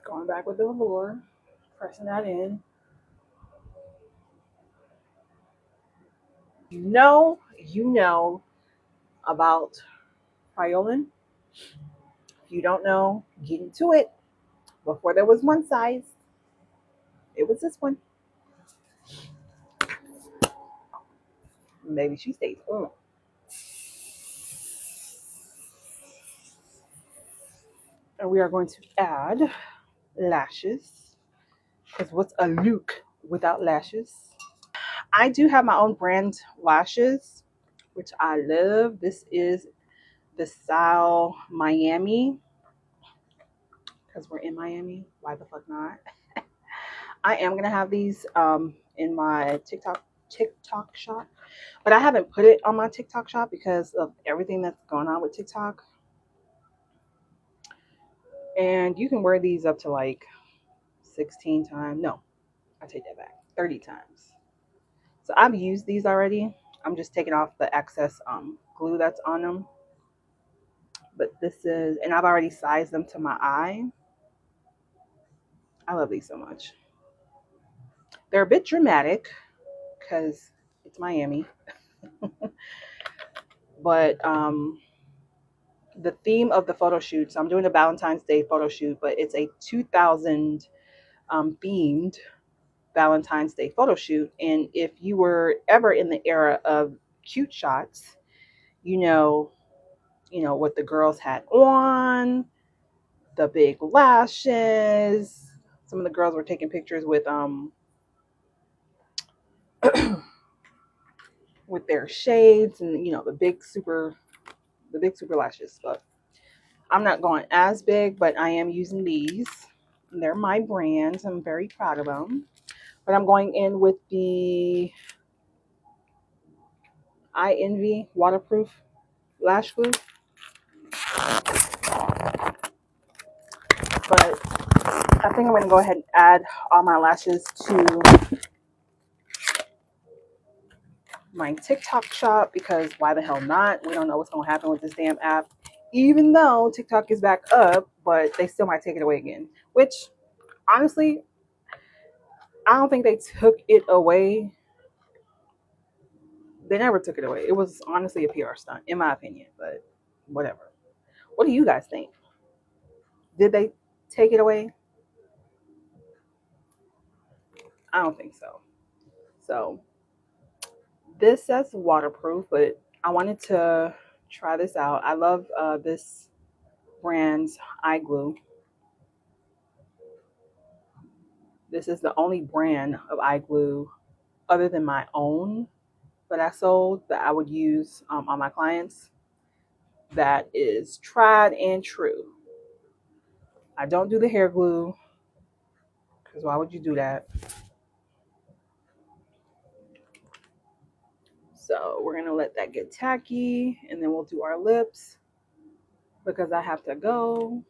Going back with the velour, pressing that in. You know about Priolan. If you don't know, get into it. Before there was one size, it was this one. Maybe she stays. And we are going to add lashes. Because what's a look without lashes? I do have my own brand lashes, which I love. This is the style Miami. Because we're in Miami. Why the fuck not? I am gonna have these in my TikTok shop, but I haven't put it on my TikTok shop because of everything that's going on with TikTok. And you can wear these up to like 16 times. No, I take that back. 30 times. So I've used these already. I'm just taking off the excess glue that's on them. But this is, and I've already sized them to my eye. I love these so much. They're a bit dramatic because it's Miami. But the theme of the photo shoot, so I'm doing a Valentine's Day photo shoot, but it's a 2000 themed Valentine's Day photo shoot. And if you were ever in the era of cute shots, you know, what the girls had on, the big lashes. Some of the girls were taking pictures with with their shades and the big super lashes. But I'm not going as big, but I am using these. They're my brands. I'm very proud of them. But I'm going in with the I Envy waterproof lash glue. But I think I'm going to go ahead and add all my lashes to my TikTok shop because why the hell not? We don't know what's going to happen with this damn app. Even though TikTok is back up, but they still might take it away again. Which, honestly, I don't think they took it away. They never took it away. It was honestly a PR stunt, in my opinion. But whatever. What do you guys think? Did they take it away? I don't think so. So this says waterproof, but I wanted to try this out. I love this brand's eye glue. This is the only brand of eye glue other than my own that I sold that I would use on my clients. That is tried and true. I don't do the hair glue because why would you do that? So we're going to let that get tacky and then we'll do our lips because I have to go.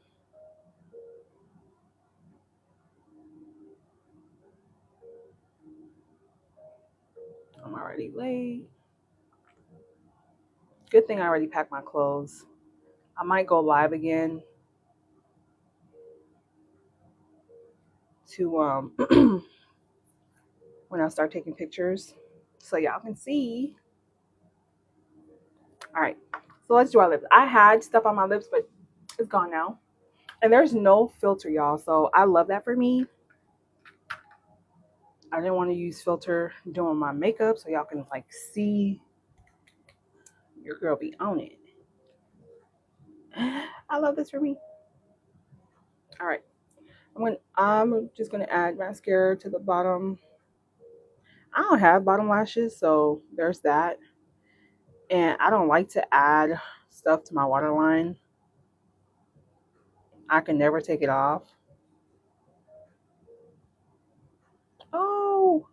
I'm already late. Good thing I already packed my clothes. I might go live again to when I start taking pictures so y'all can see. All right, so let's do our lips. I had stuff on my lips, but it's gone now. And there's no filter, y'all. So I love that for me. I didn't want to use filter doing my makeup so y'all can like see your girl be on it. I love this for me. All right. I'm just gonna add mascara to the bottom. I don't have bottom lashes, so there's that. And I don't like to add stuff to my waterline. I can never take it off. Oh,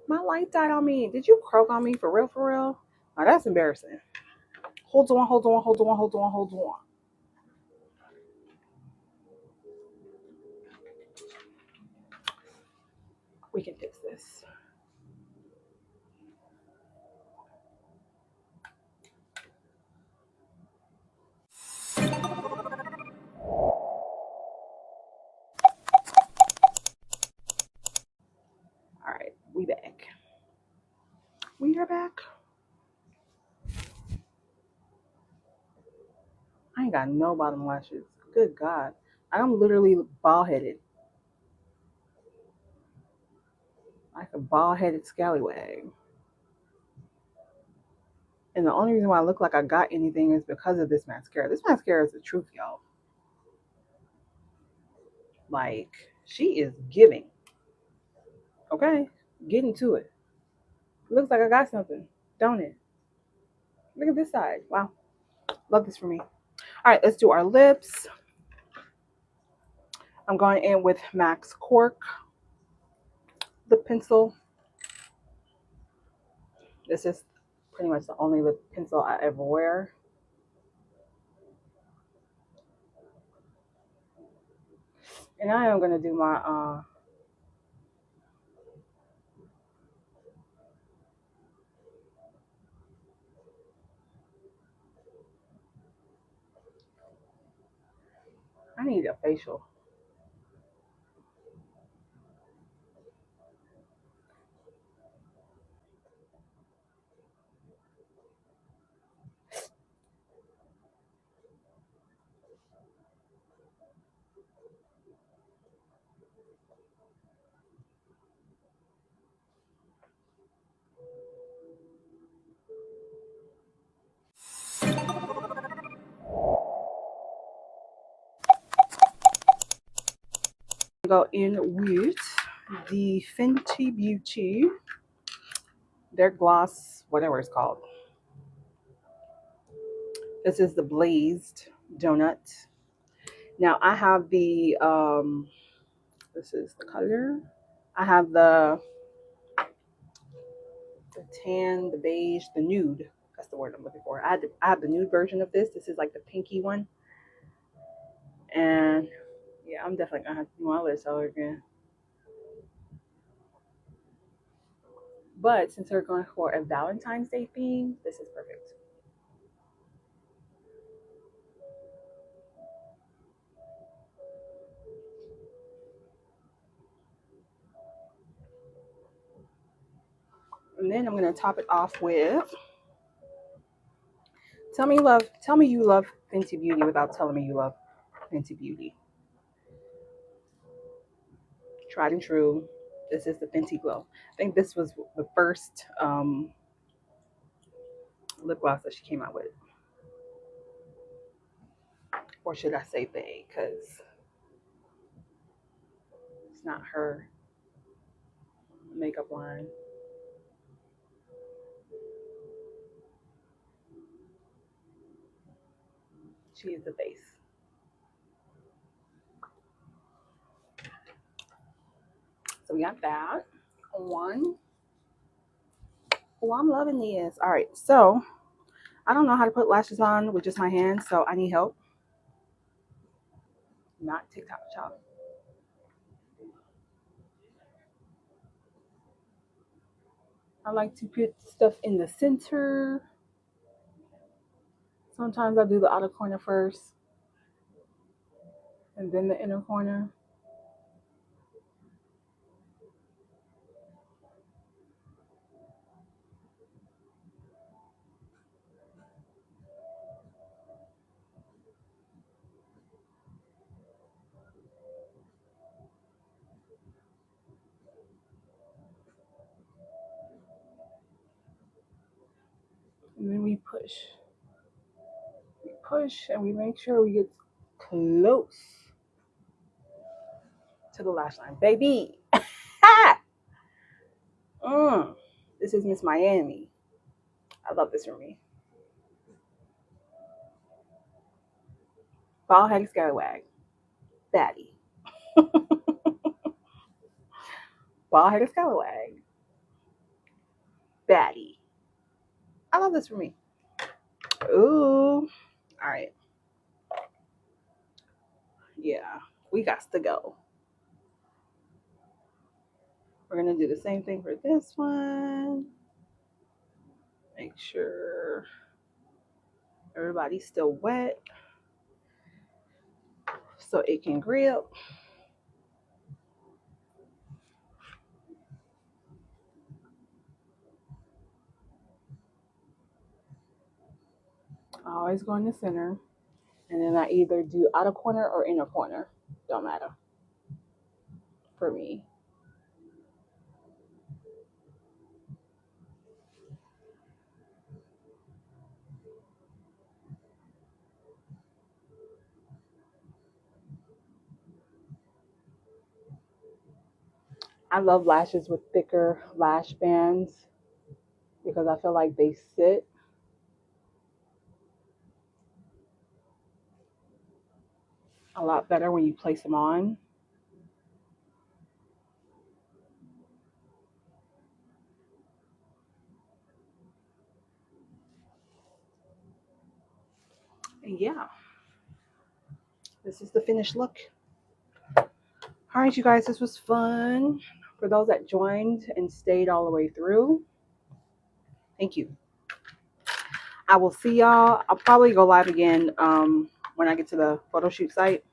my light died on me. Did you croak on me for real, for real? Now that's embarrassing. Hold on, hold on, hold on, hold on, hold on. We can fix this. All right, we back. We are back. I ain't got no bottom lashes. Good God. I'm literally bald headed. Like a bald headed scallywag. And the only reason why I look like I got anything is because of this mascara. This mascara is the truth, y'all. Like, she is giving. Okay? Getting to it. Looks like I got something, don't it? Look at this side. Wow. Love this for me. All right, let's do our lips. I'm going in with Max Cork lip pencil. This is pretty much the only lip pencil I ever wear. And I am going to do my, I need a facial. Go in with the Fenty Beauty, their gloss, whatever it's called. This is the Blazed Donut. Now I have the, this is the color. I have the tan, the beige, the nude. That's the word I'm looking for. I have the nude version of this. This is like the pinky one. And yeah, I'm definitely gonna have to do my lips over again. But since we're going for a Valentine's Day theme, this is perfect. And then I'm gonna top it off with tell me you love Fenty Beauty without telling me you love Fenty Beauty. Tried and true. This is the Fenty Glow. I think this was the first lip gloss that she came out with. Or should I say they? Because it's not her makeup line. She is the face. So we got that one. Oh, I'm loving these. All right, so I don't know how to put lashes on with just my hands, so I need help. Not TikTok shop. I like to put stuff in the center. Sometimes I do the outer corner first and then the inner corner. And then we push. We push and we make sure we get close to the lash line. Baby! Ha! This is Miss Miami. I love this for me. Bald headed scallywag. Batty. Bald headed scallywag. Batty. I love this for me. Ooh. All right. Yeah. We got to go. We're going to do the same thing for this one. Make sure everybody's still wet so it can grip. Always go in the center. And then I either do outer corner or inner corner. Don't matter for me. I love lashes with thicker lash bands because I feel like they sit a lot better when you place them on. And yeah, this is the finished look. All right, you guys, this was fun. For those that joined and stayed all the way through, thank you. I will see y'all. I'll probably go live again when I get to the photo shoot site.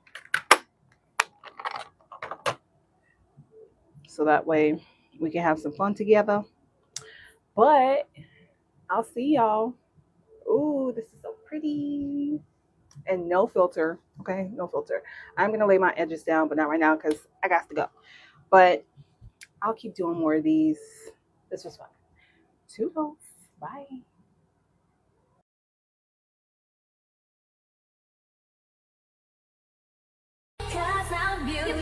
So that way we can have some fun together. But I'll see y'all. Ooh, this is so pretty. And no filter. Okay, no filter. I'm going to lay my edges down, but not right now because I got to go. But I'll keep doing more of these. This was fun. Toodles. Bye. Cause I'm beautiful.